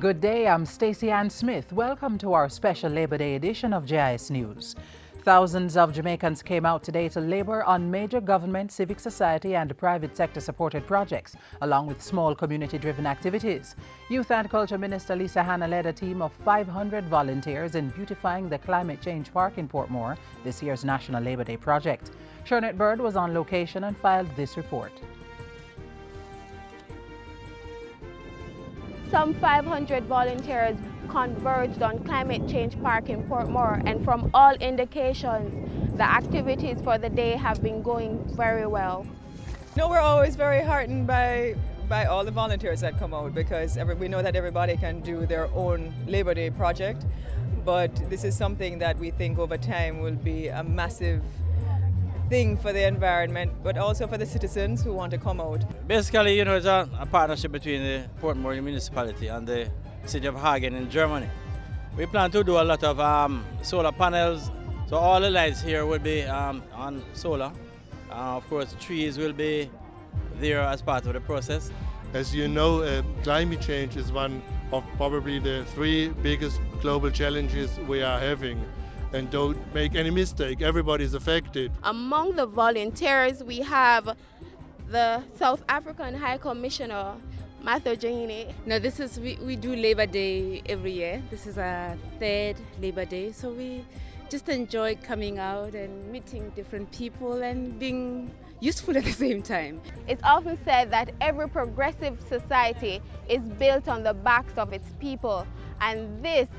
Good day, I'm Stacey Ann Smith. Welcome to our special Labor Day edition of JIS News. Thousands of Jamaicans came out today to labor on major government, civic society and private sector supported projects, along with small community-driven activities. Youth and Culture Minister Lisa Hanna led a team of 500 volunteers in beautifying the Climate Change Park in Portmore, this year's National Labor Day project. Shernette Bird was on location and filed this report. Some 500 volunteers converged on Climate Change Park in Portmore, and from all indications, the activities for the day have been going very well. No, we're always very heartened by all the volunteers that come out, because we know that everybody can do their own Labor Day project, but this is something that we think over time will be a massive thing for the environment, but also for the citizens who want to come out. Basically, it's a partnership between the Portmore municipality and the city of Hagen in Germany. We plan to do a lot of solar panels, so all the lights here will be on solar. Of course, the trees will be there as part of the process. As you know, climate change is one of probably the three biggest global challenges we are having. And don't make any mistake, everybody's affected. Among the volunteers, we have the South African High Commissioner, Majesty. No, we do Labor Day every year. This is our third Labor Day, so we just enjoy coming out and meeting different people and being useful at the same time. It's often said that every progressive society is built on the backs of its people, and this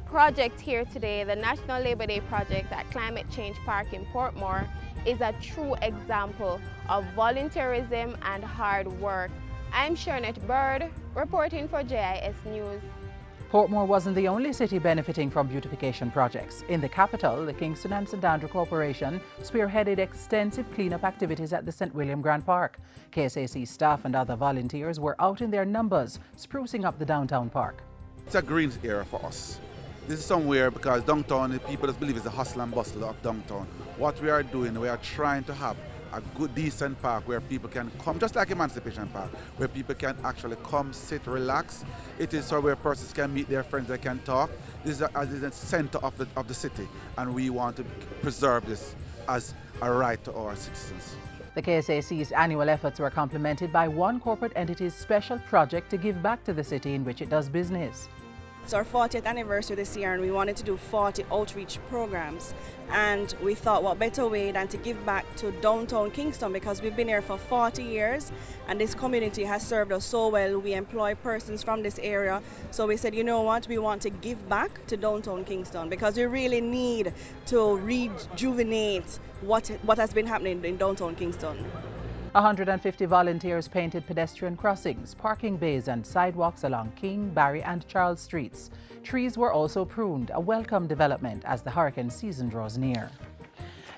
project here today, the National Labor Day project at Climate Change Park in Portmore, is a true example of volunteerism and hard work. I'm Shernette Bird, reporting for JIS News. Portmore wasn't the only city benefiting from beautification projects. In the capital, the Kingston and St Andrew Corporation spearheaded extensive cleanup activities at the St William Grand Park. KSAC staff and other volunteers were out in their numbers, sprucing up the downtown park. It's a green area for us. This is somewhere because downtown, the people just believe it's the hustle and bustle of downtown. What we are doing, we are trying to have a good, decent park where people can come, just like Emancipation Park, where people can actually come, sit, relax. It is so where persons can meet their friends, they can talk. This is the center of the city, and we want to preserve this as a right to our citizens. The KSAC's annual efforts were complemented by one corporate entity's special project to give back to the city in which it does business. It's our 40th anniversary this year, and we wanted to do 40 outreach programs, and we thought what better way than to give back to downtown Kingston, because we've been here for 40 years and this community has served us so well. We employ persons from this area, so we said, you know what, we want to give back to downtown Kingston because we really need to rejuvenate what has been happening in downtown Kingston. 150 volunteers painted pedestrian crossings, parking bays and sidewalks along King, Barry and Charles Streets. Trees were also pruned, a welcome development as the hurricane season draws near.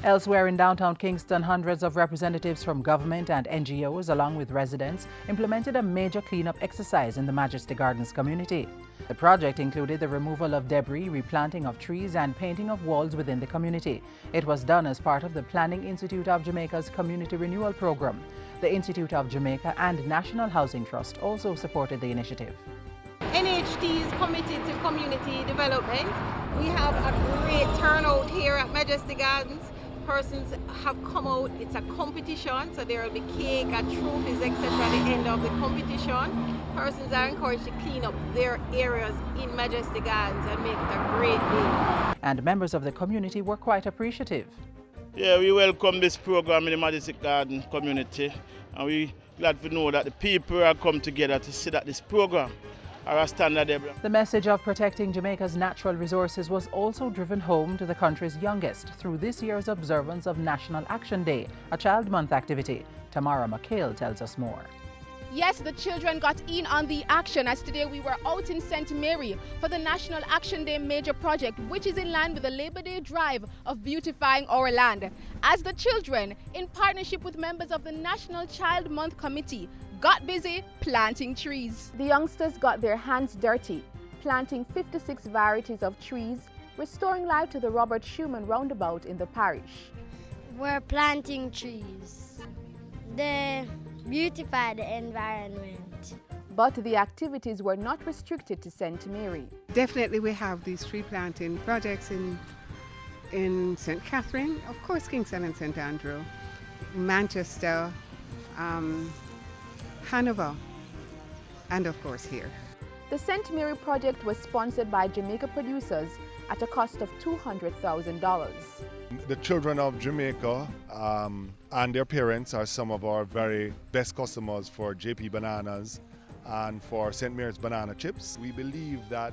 Elsewhere in downtown Kingston, hundreds of representatives from government and NGOs along with residents implemented a major cleanup exercise in the Majesty Gardens community. The project included the removal of debris, replanting of trees and painting of walls within the community. It was done as part of the Planning Institute of Jamaica's Community Renewal Program. The Institute of Jamaica and National Housing Trust also supported the initiative. NHT is committed to community development. We have a great turnout here at Majesty Gardens. Persons have come out. It's a competition, so there will be cake and trophies, etc. at the end of the competition. Persons are encouraged to clean up their areas in Majesty Gardens and make it a great day. And members of the community were quite appreciative. Yeah, we welcome this program in the Majesty Garden community, and we glad to know that the people are come together to see that this program are a standard. The message of protecting Jamaica's natural resources was also driven home to the country's youngest through this year's observance of National Action Day, a Child Month activity. Tamara McHale tells us more. Yes, the children got in on the action as today we were out in St. Mary for the National Action Day major project, which is in line with the Labor Day drive of beautifying our land. As the children, in partnership with members of the National Child Month Committee, got busy planting trees. The youngsters got their hands dirty, planting 56 varieties of trees, restoring life to the Robert Schumann roundabout in the parish. We're planting trees. They beautify the environment. But the activities were not restricted to St. Mary. Definitely we have these tree planting projects in St. Catherine, of course Kingston and St. Andrew, Manchester, Hanover, and of course here. The St. Mary project was sponsored by Jamaica producers at a cost of $200,000. The children of Jamaica and their parents are some of our very best customers for JP Bananas and for St. Mary's Banana Chips. We believe that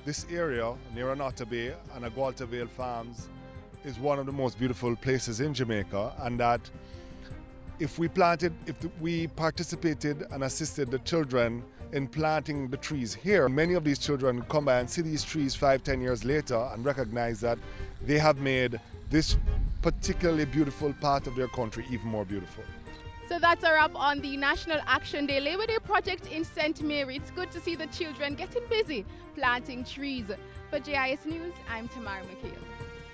this area near Anota Bay and Agualta Vale Farms is one of the most beautiful places in Jamaica, and that if we participated and assisted the children in planting the trees here, many of these children come by and see these trees 5-10 years later and recognize that they have made this particularly beautiful part of their country even more beautiful. So that's a wrap on the National Action Day Labor Day project in St. Mary. It's good to see the children getting busy planting trees. For JIS News, I'm Tamara McHale.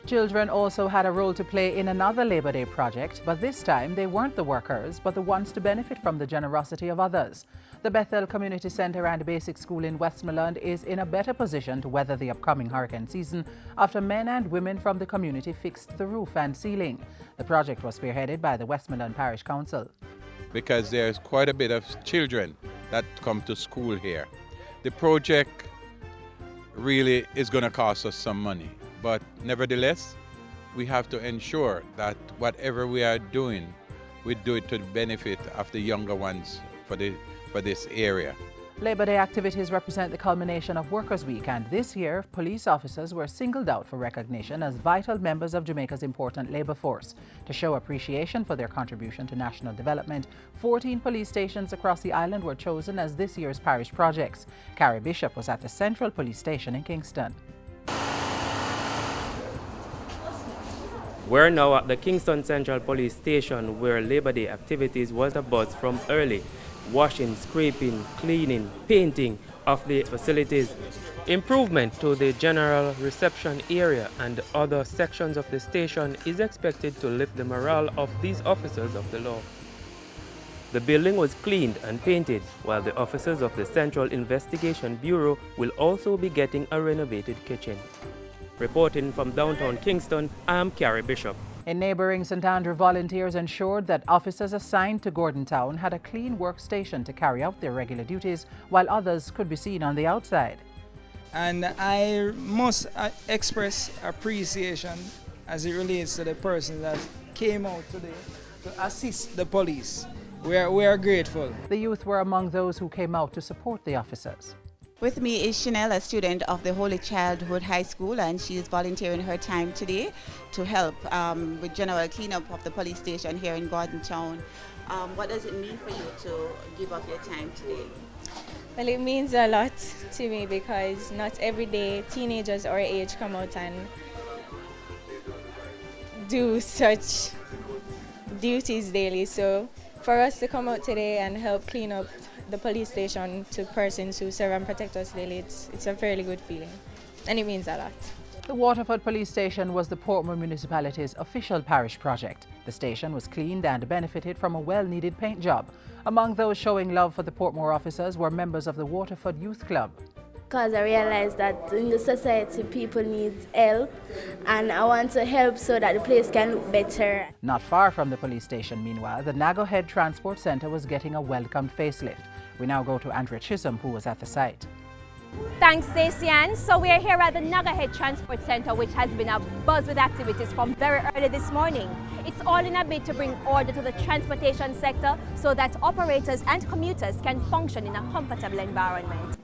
Children also had a role to play in another Labor Day project, but this time they weren't the workers, but the ones to benefit from the generosity of others. The Bethel Community Centre and Basic School in Westmoreland is in a better position to weather the upcoming hurricane season after men and women from the community fixed the roof and ceiling. The project was spearheaded by the Westmoreland Parish Council. Because there's quite a bit of children that come to school here. The project really is going to cost us some money. But nevertheless, we have to ensure that whatever we are doing, we do it to the benefit of the younger ones for this area. Labor Day activities represent the culmination of Workers' Week, and this year, police officers were singled out for recognition as vital members of Jamaica's important labour force. To show appreciation for their contribution to national development, 14 police stations across the island were chosen as this year's parish projects. Carrie Bishop was at the Central Police Station in Kingston. We're now at the Kingston Central Police Station, where Labor Day activities was abuzz from early. Washing, scraping, cleaning, painting of the facilities. Improvement to the general reception area and other sections of the station is expected to lift the morale of these officers of the law. The building was cleaned and painted, while the officers of the Central Investigation Bureau will also be getting a renovated kitchen. Reporting from downtown Kingston, I'm Carrie Bishop. In neighbouring St. Andrew, volunteers ensured that officers assigned to Gordon Town had a clean workstation to carry out their regular duties, while others could be seen on the outside. And I must express appreciation as it relates to the person that came out today to assist the police. We are grateful. The youth were among those who came out to support the officers. With me is Chanel, a student of the Holy Childhood High School, and she is volunteering her time today to help with general cleanup of the police station here in Gordon Town. What does it mean for you to give up your time today? Well, it means a lot to me because not every day teenagers our age come out and do such duties daily. So for us to come out today and help clean up the police station to persons who serve and protect us daily, it's a fairly good feeling, and it means a lot. The Waterford Police Station was the Portmore Municipality's official parish project. The station was cleaned and benefited from a well-needed paint job. Among those showing love for the Portmore officers were members of the Waterford Youth Club. Because I realized that in the society people need help, and I want to help so that the place can look better. Not far from the police station, meanwhile, the Nagal Transport Centre was getting a welcomed facelift. We now go to Andrea Chisholm, who was at the site. Thanks, Stacey Ann. So we are here at the Nagal Transport Centre, which has been a buzz with activities from very early this morning. It's all in a bid to bring order to the transportation sector so that operators and commuters can function in a comfortable environment.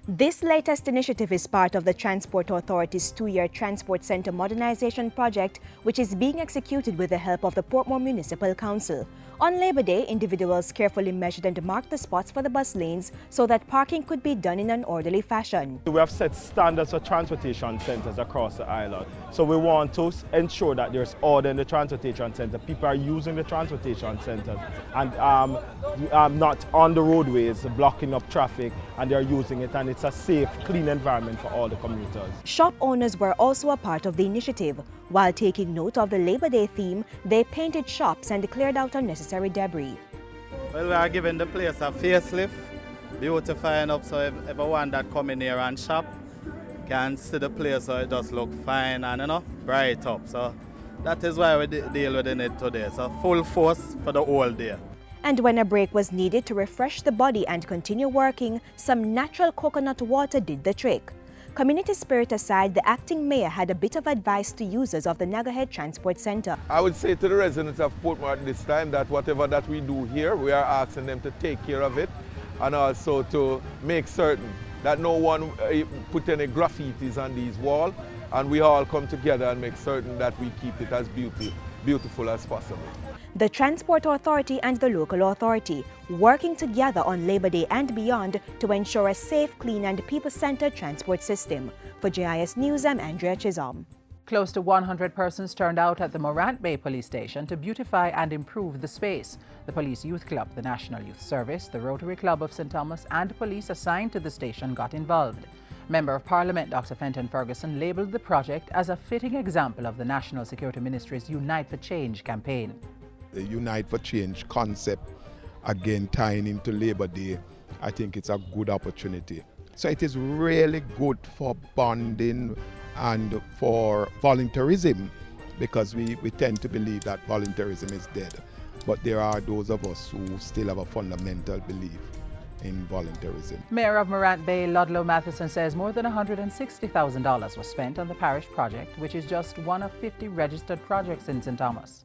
This latest initiative is part of the Transport Authority's 2-year Transport Centre Modernisation project, which is being executed with the help of the Portmore Municipal Council. On Labor Day, individuals carefully measured and marked the spots for the bus lanes so that parking could be done in an orderly fashion. We have set standards for transportation centres across the island. So we want to ensure that there's order in the transportation centre. People are using the transportation centres and not on the roadways, blocking up traffic, and they're using it, and it's a safe, clean environment for all the commuters. Shop owners were also a part of the initiative. While taking note of the Labor Day theme, they painted shops and cleared out unnecessary debris. Well, we are giving the place a facelift beautifying up so everyone that come in here and shop can see the place so it does look fine and bright up. So that is why we deal with it today. So full force for the whole day. And when a break was needed to refresh the body and continue working, some natural coconut water did the trick. Community spirit aside, the acting mayor had a bit of advice to users of the Nagal Transport Centre. I would say to the residents of Portmore at this time that whatever that we do here, we are asking them to take care of it and also to make certain that no one put any graffitis on these walls, and we all come together and make certain that we keep it as beautiful as possible. The Transport Authority and the local authority working together on Labour Day and beyond to ensure a safe, clean and people-centred transport system. For JIS News, I'm Andrea Chisholm. Close to 100 persons turned out at the Morant Bay police station to beautify and improve the space. The Police Youth Club, the National Youth Service, the Rotary Club of St. Thomas and police assigned to the station got involved. Member of Parliament Dr. Fenton Ferguson labelled the project as a fitting example of the National Security Ministry's Unite for Change campaign. The Unite for Change concept, again tying into Labour Day, I think it's a good opportunity. So it is really good for bonding and for volunteerism, because we tend to believe that volunteerism is dead. But there are those of us who still have a fundamental belief in volunteerism. Mayor of Morant Bay, Ludlow Matheson, says more than $160,000 was spent on the parish project, which is just one of 50 registered projects in St. Thomas.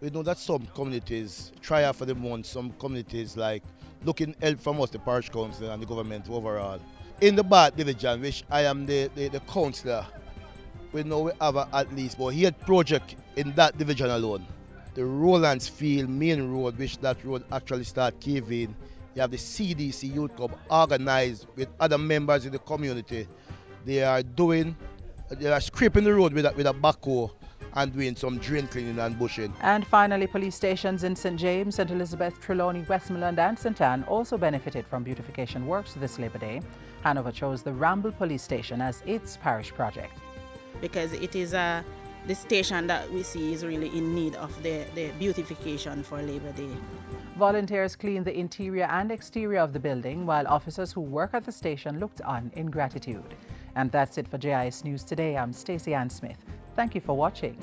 We know that some communities try out for the month, some communities like looking help from us, the parish council and the government overall. In the Bath division, which I am the councillor, we know we have at least about 8 projects in that division alone. The Rowlands Field main road, which that road actually start caving. You have the CDC Youth Club organized with other members in the community. They are scraping the road with a backhoe and doing some drain cleaning and bushing. And finally, police stations in St. James, St. Elizabeth, Trelawney, Westmoreland and St. Anne also benefited from beautification works this Labour Day. Hanover chose the Ramble Police Station as its parish project. Because it is the station that we see is really in need of the beautification for Labour Day. Volunteers cleaned the interior and exterior of the building, while officers who work at the station looked on in gratitude. And that's it for JIS News Today. I'm Stacey Ann Smith. Thank you for watching.